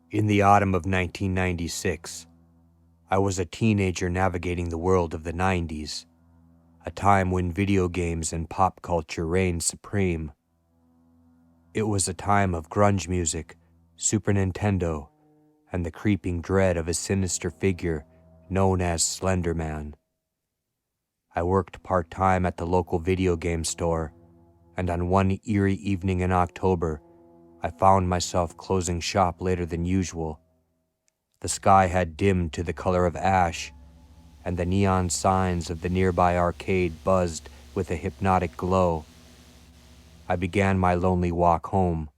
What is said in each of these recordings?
In the autumn of 1996, I was a teenager navigating the world of the 90s, a time when video games and pop culture reigned supreme. It was a time of grunge music, Super Nintendo, and the creeping dread of a sinister figure known as Slenderman. I worked part-time at the local video game store, and on one eerie evening in October, I found myself closing shop later than usual. The sky had dimmed to the color of ash, and the neon signs of the nearby arcade buzzed with a hypnotic glow. I began my lonely walk home,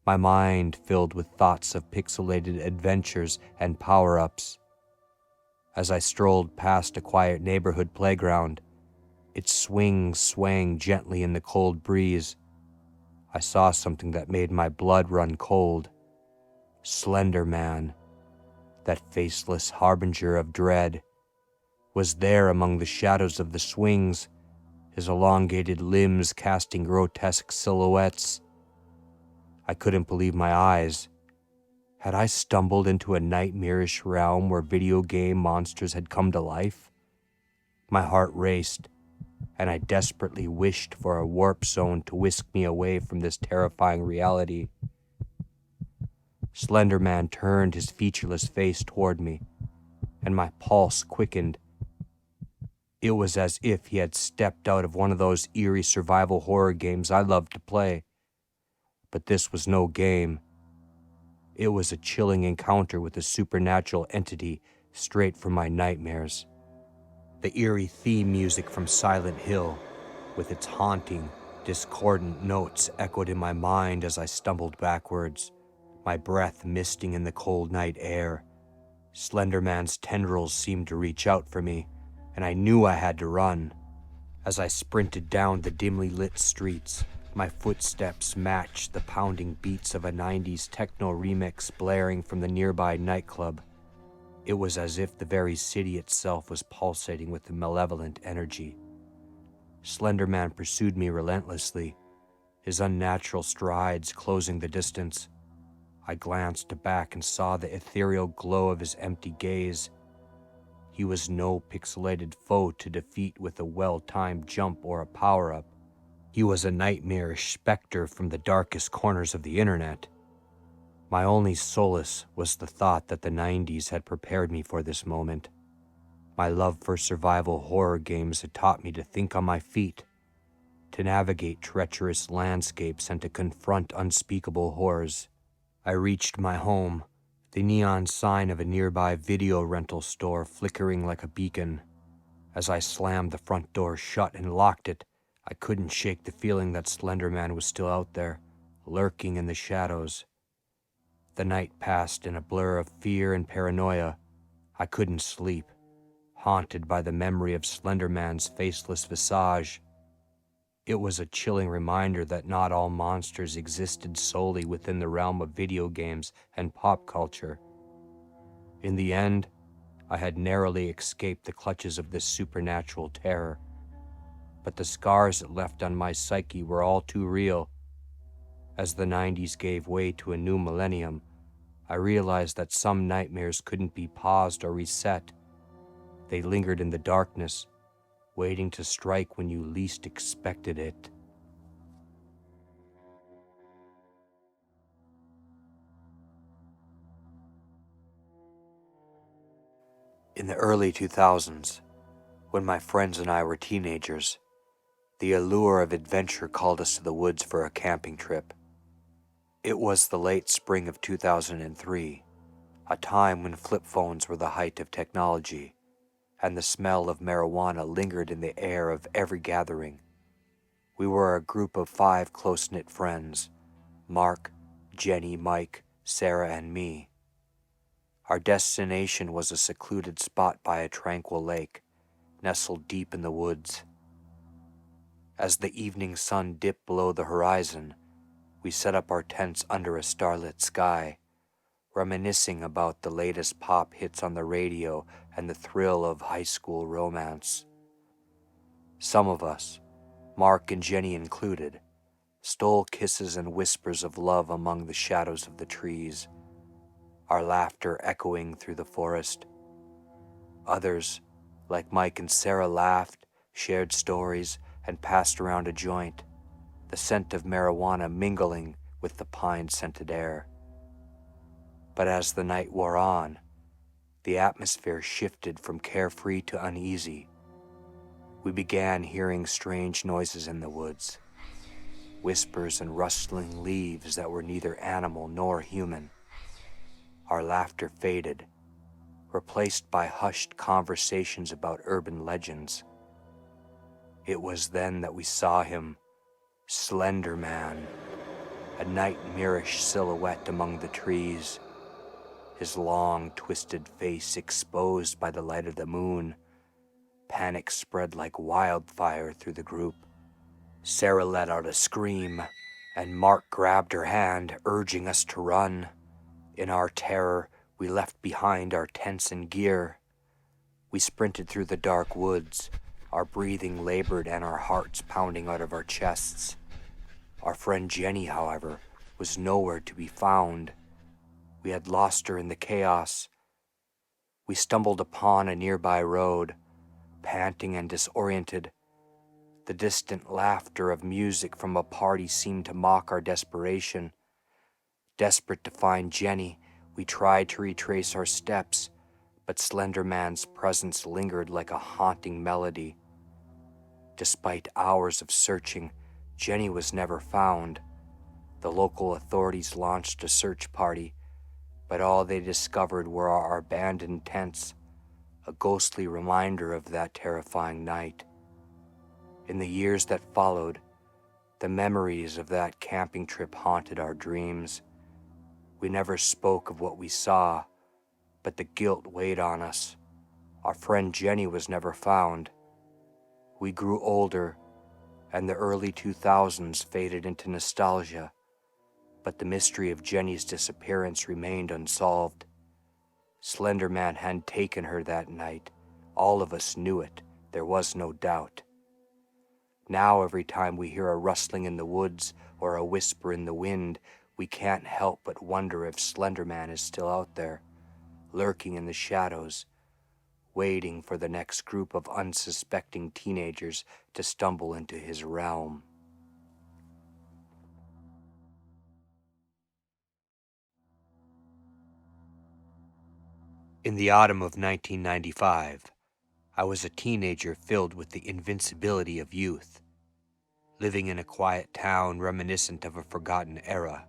my mind filled with thoughts of pixelated adventures and power-ups. As I strolled past a quiet neighborhood playground, its swings swaying gently in the cold breeze, I saw something that made my blood run cold. Slenderman, that faceless harbinger of dread, was there among the shadows of the swings, his elongated limbs casting grotesque silhouettes. I couldn't believe my eyes. Had I stumbled into a nightmarish realm where video game monsters had come to life? My heart raced, and I desperately wished for a warp zone to whisk me away from this terrifying reality. Slenderman turned his featureless face toward me, and my pulse quickened. It was as if he had stepped out of one of those eerie survival horror games I loved to play. But this was no game. It was a chilling encounter with a supernatural entity straight from my nightmares. The eerie theme music from Silent Hill, with its haunting, discordant notes, echoed in my mind as I stumbled backwards, my breath misting in the cold night air. Slenderman's tendrils seemed to reach out for me, and I knew I had to run. As I sprinted down the dimly lit streets, my footsteps matched the pounding beats of a 90s techno remix blaring from the nearby nightclub. It was as if the very city itself was pulsating with a malevolent energy. Slenderman pursued me relentlessly, his unnatural strides closing the distance. I glanced back and saw the ethereal glow of his empty gaze. He was no pixelated foe to defeat with a well-timed jump or a power-up. He was a nightmarish specter from the darkest corners of the internet. My only solace was the thought that the 90s had prepared me for this moment. My love for survival horror games had taught me to think on my feet, to navigate treacherous landscapes and to confront unspeakable horrors. I reached my home, the neon sign of a nearby video rental store flickering like a beacon. As I slammed the front door shut and locked it, I couldn't shake the feeling that Slenderman was still out there, lurking in the shadows. The night passed in a blur of fear and paranoia. I couldn't sleep, haunted by the memory of Slenderman's faceless visage. It was a chilling reminder that not all monsters existed solely within the realm of video games and pop culture. In the end, I had narrowly escaped the clutches of this supernatural terror. But the scars it left on my psyche were all too real. As the 90s gave way to a new millennium, I realized that some nightmares couldn't be paused or reset. They lingered in the darkness, waiting to strike when you least expected it. In the early 2000s, when my friends and I were teenagers, the allure of adventure called us to the woods for a camping trip. It was the late spring of 2003, a time when flip phones were the height of technology, and the smell of marijuana lingered in the air of every gathering. We were a group of 5 close-knit friends, Mark, Jenny, Mike, Sarah, and me. Our destination was a secluded spot by a tranquil lake, nestled deep in the woods. As the evening sun dipped below the horizon, we set up our tents under a starlit sky, reminiscing about the latest pop hits on the radio and the thrill of high school romance. Some of us, Mark and Jenny included, stole kisses and whispers of love among the shadows of the trees. our laughter echoing through the forest. Others, like Mike and Sarah, laughed, shared stories, and passed around a joint, the scent of marijuana mingling with the pine-scented air. But as the night wore on, the atmosphere shifted from carefree to uneasy. We began hearing strange noises in the woods, whispers and rustling leaves that were neither animal nor human. Our laughter faded, replaced by hushed conversations about urban legends. It was then that we saw him, Slenderman, a nightmarish silhouette among the trees, his long, twisted face exposed by the light of the moon. Panic spread like wildfire through the group. Sarah let out a scream, and Mark grabbed her hand, urging us to run. In our terror, we left behind our tents and gear. We sprinted through the dark woods, our breathing labored and our hearts pounding out of our chests. Our friend Jenny, however, was nowhere to be found. We had lost her in the chaos. We stumbled upon a nearby road, panting and disoriented. The distant laughter of music from a party seemed to mock our desperation. Desperate to find Jenny, we tried to retrace our steps, but Slenderman's presence lingered like a haunting melody. Despite hours of searching, Jenny was never found. The local authorities launched a search party, but all they discovered were our abandoned tents, a ghostly reminder of that terrifying night. In the years that followed, the memories of that camping trip haunted our dreams. We never spoke of what we saw, but the guilt weighed on us. Our friend Jenny was never found. We grew older, and the early 2000s faded into nostalgia, but the mystery of Jenny's disappearance remained unsolved. Slenderman hadn't taken her that night. All of us knew it. There was no doubt. Now every time we hear a rustling in the woods or a whisper in the wind, we can't help but wonder if Slenderman is still out there, lurking in the shadows, waiting for the next group of unsuspecting teenagers to stumble into his realm. In the autumn of 1995, I was a teenager filled with the invincibility of youth, living in a quiet town reminiscent of a forgotten era.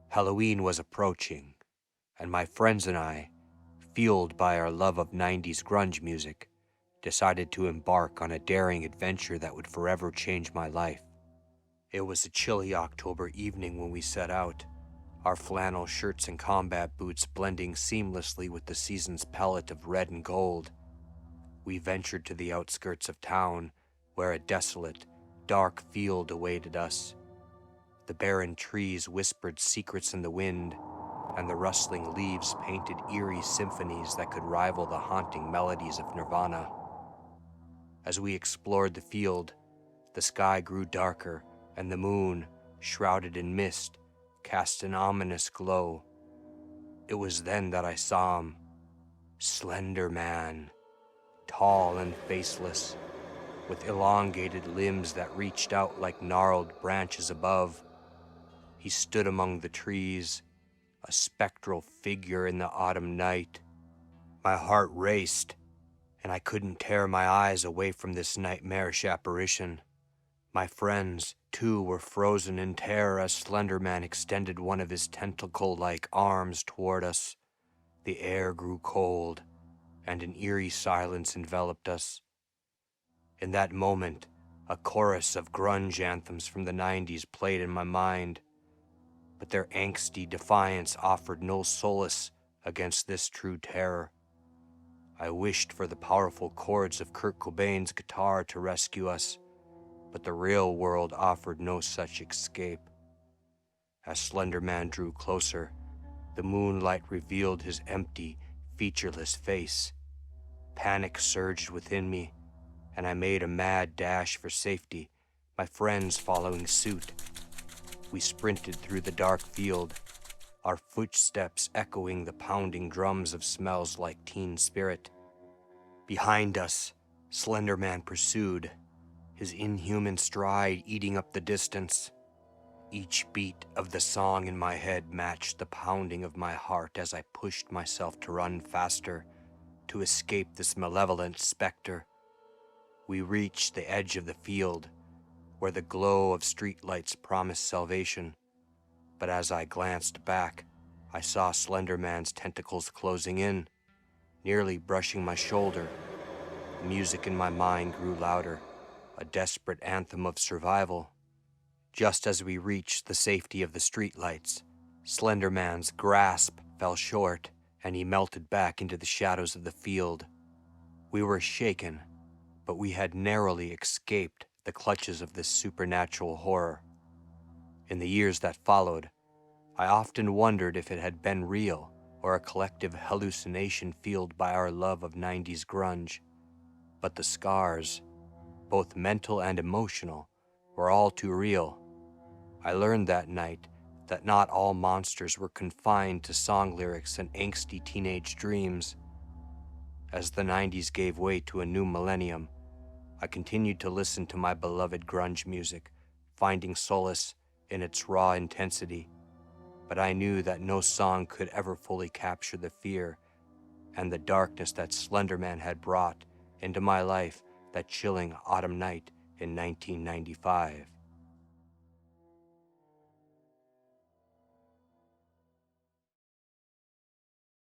Halloween was approaching, and my friends and I, fueled by our love of 90s grunge music, decided to embark on a daring adventure that would forever change my life. It was a chilly October evening when we set out, our flannel shirts and combat boots blending seamlessly with the season's palette of red and gold. We ventured to the outskirts of town, where a desolate, dark field awaited us. The barren trees whispered secrets in the wind, and the rustling leaves painted eerie symphonies that could rival the haunting melodies of Nirvana. As we explored the field, the sky grew darker, and the moon, shrouded in mist, cast an ominous glow. It was then that I saw him, Slenderman, tall and faceless, with elongated limbs that reached out like gnarled branches above. He stood among the trees, a spectral figure in the autumn night. My heart raced, and I couldn't tear my eyes away from this nightmarish apparition. My friends, too, were frozen in terror as Slenderman extended one of his tentacle-like arms toward us. The air grew cold, and an eerie silence enveloped us. In that moment, a chorus of grunge anthems from the 90s played in my mind, but their angsty defiance offered no solace against this true terror. I wished for the powerful chords of Kurt Cobain's guitar to rescue us, but the real world offered no such escape. As Slenderman drew closer, the moonlight revealed his empty, featureless face. Panic surged within me, and I made a mad dash for safety, my friends following suit. We sprinted through the dark field, our footsteps echoing the pounding drums of Smells Like Teen Spirit. Behind us, Slenderman pursued, his inhuman stride eating up the distance. Each beat of the song in my head matched the pounding of my heart as I pushed myself to run faster, to escape this malevolent specter. We reached the edge of the field, where the glow of streetlights promised salvation. But as I glanced back, I saw Slenderman's tentacles closing in, nearly brushing my shoulder. The music in my mind grew louder, a desperate anthem of survival. Just as we reached the safety of the streetlights, Slenderman's grasp fell short, and he melted back into the shadows of the field. We were shaken, but we had narrowly escaped the clutches of this supernatural horror. In the years that followed, I often wondered if it had been real or a collective hallucination fueled by our love of 90s grunge. But the scars, both mental and emotional, were all too real. I learned that night that not all monsters were confined to song lyrics and angsty teenage dreams. As the 90s gave way to a new millennium, I continued to listen to my beloved grunge music, finding solace in its raw intensity. But I knew that no song could ever fully capture the fear and the darkness that Slenderman had brought into my life that chilling autumn night in 1995.